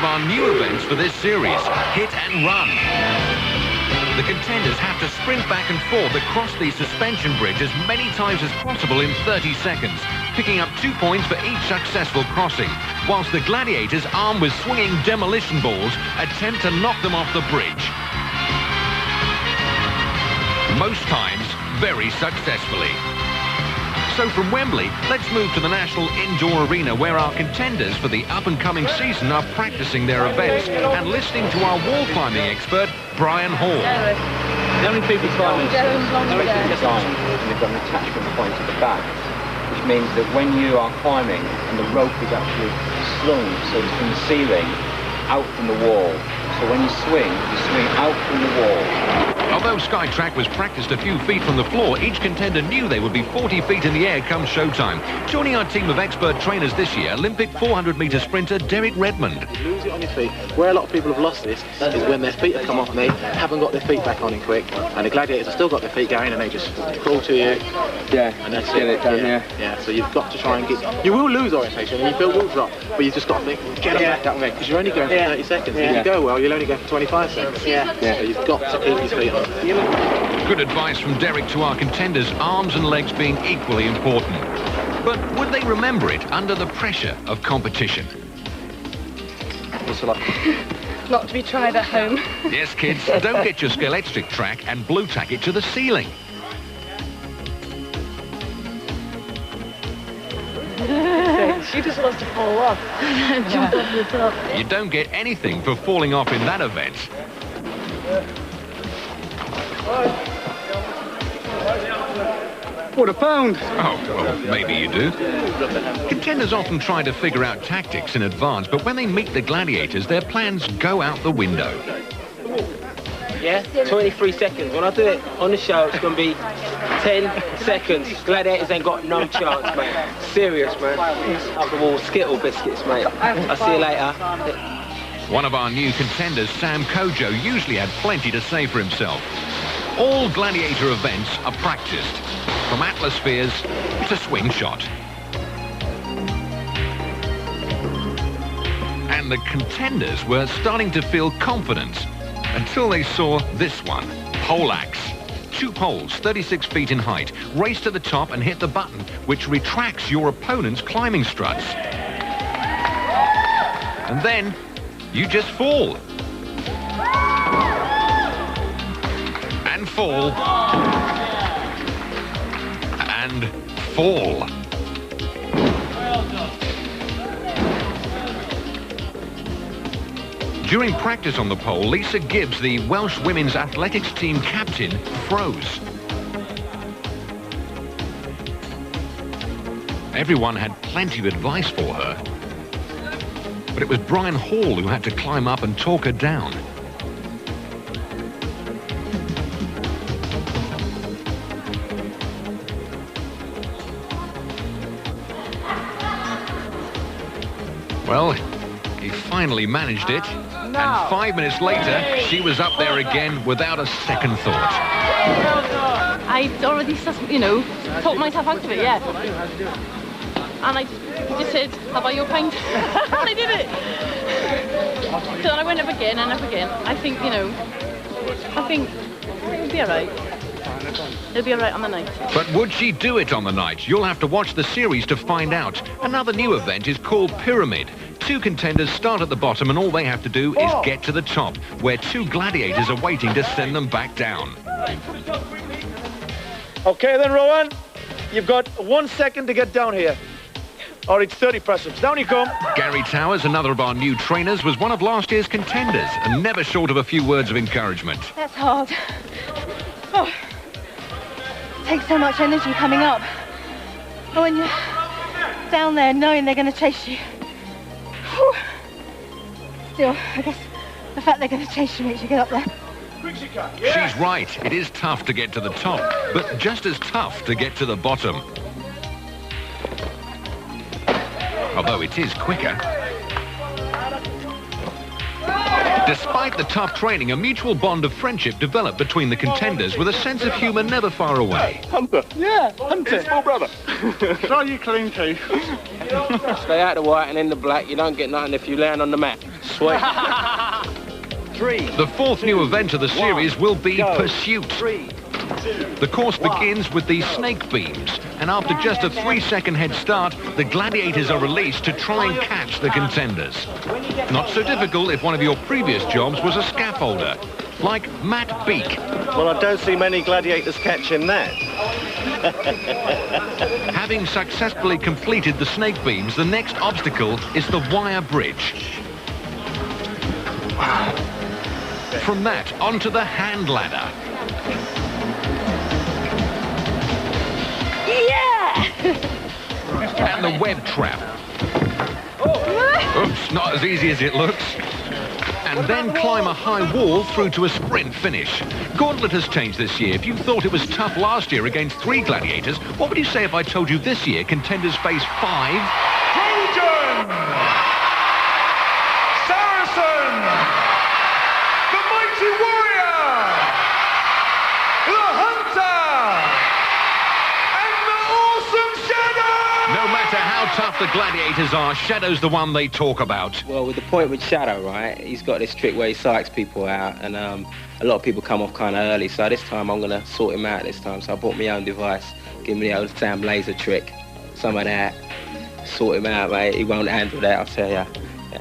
of our new events for this series, hit and run. The contenders have to sprint back and forth across the suspension bridge as many times as possible in 30 seconds, picking up 2 points for each successful crossing, whilst the gladiators, armed with swinging demolition balls, attempt to knock them off the bridge. Most times, very successfully. So from Wembley, let's move to the National Indoor Arena, where our contenders for the up-and-coming season are practicing their events and listening to our wall climbing expert, Brian Hall. How many people climbing? And they've got an attachment point at the back, which means that when you are climbing and the rope is actually slung, so it's from the ceiling out from the wall. So when you swing out from the wall. Although Skytrack was practiced a few feet from the floor, each contender knew they would be 40 feet in the air come showtime. Joining our team of expert trainers this year, Olympic 400-metre sprinter Derek Redmond. You lose it on your feet. Where a lot of people have lost this is when their feet have come off me, haven't got their feet back on in quick, and the gladiators have still got their feet going and they just crawl to you. Yeah, and that's get it down here. Yeah, so you've got to try and get... You will lose orientation and your feet will drop, but you've just got to think, get them back that way, because you're only going for 30 seconds. If you go well, you'll only go for 25 seconds. So you've got to keep your feet on. Good advice from Derek to our contenders, arms and legs being equally important. But would they remember it under the pressure of competition? What's it like? Not to be tried at home. Yes, kids, don't get your Scalextric track and blue tack it to the ceiling. She just wants to fall off. Jump off the top. You don't get anything for falling off in that event. What a pound! Oh, well, maybe you do. Contenders often try to figure out tactics in advance, but when they meet the gladiators, their plans go out the window. Yeah, 23 seconds. When I do it on the show, it's going to be 10 seconds. Gladiators ain't got no chance, mate. Serious, man. Off the wall, Skittle biscuits, mate. I'll see you later. One of our new contenders, Sam Kojo, usually had plenty to say for himself. All gladiator events are practiced, from atmospheres to swing shot. And the contenders were starting to feel confident until they saw this one, pole axe. 2 poles, 36 feet in height, race to the top and hit the button, which retracts your opponent's climbing struts. And then you just fall. And fall. And fall. During practice on the pole, Lisa Gibbs, the Welsh women's athletics team captain, froze. Everyone had plenty of advice for her, but it was Brian Hall who had to climb up and talk her down. Well, he finally managed it, and 5 minutes later, she was up there again without a second thought. I'd already, talked myself out of it, yeah. And I just said, how about your pint? And I did it. So then I went up again and up again. I think, I think it'll be all right. It'll be all right on the night. But would she do it on the night? You'll have to watch the series to find out. Another new event is called Pyramid. 2 contenders start at the bottom and all they have to do is get to the top, where 2 gladiators are waiting to send them back down. Okay then, Rowan, you've got 1 second to get down here. Or it's 30 press-ups. Down you come. Gary Towers, another of our new trainers, was one of last year's contenders and never short of a few words of encouragement. That's hard. Oh. It takes so much energy coming up. But when you're down there knowing they're going to chase you. Whew. Still, I guess the fact they're going to chase you makes you get up there. She's right. It is tough to get to the top, but just as tough to get to the bottom. Although it is quicker. Despite the tough training, a mutual bond of friendship developed between the contenders with a sense of humour never far away. Hunter. Yeah, Hunter. Small brother. Try you clean teeth. Stay out the white and in the black. You don't get nothing if you land on the mat. Sweet. 3. The fourth new event of the series will be Go. Pursuit. 3. The course begins with the snake beams, and after just a 3-second head start, the Gladiators are released to try and catch the Contenders. Not so difficult if one of your previous jobs was a scaffolder, like Matt Beak. Well, I don't see many Gladiators catching that. Having successfully completed the snake beams, the next obstacle is the wire bridge. From that, onto the hand ladder. And the web trap. Oops, not as easy as it looks. And then climb a high wall through to a sprint finish. Gauntlet has changed this year. If you thought it was tough last year against 3 Gladiators, what would you say if I told you this year Contenders face 5? Trojan! Saracen! The Mighty Warrior! The Hunter! And the Awesome Shadow! No matter how tough the Gladiators are, Shadow's the one they talk about. Well, with the point with Shadow, right, he's got this trick where he psychs people out, and a lot of people come off kind of early, so this time I'm going to sort him out this time. So I bought my own device, give me the old Sam laser trick, some of that, sort him out, mate. He won't handle that, I'll tell you. Yeah,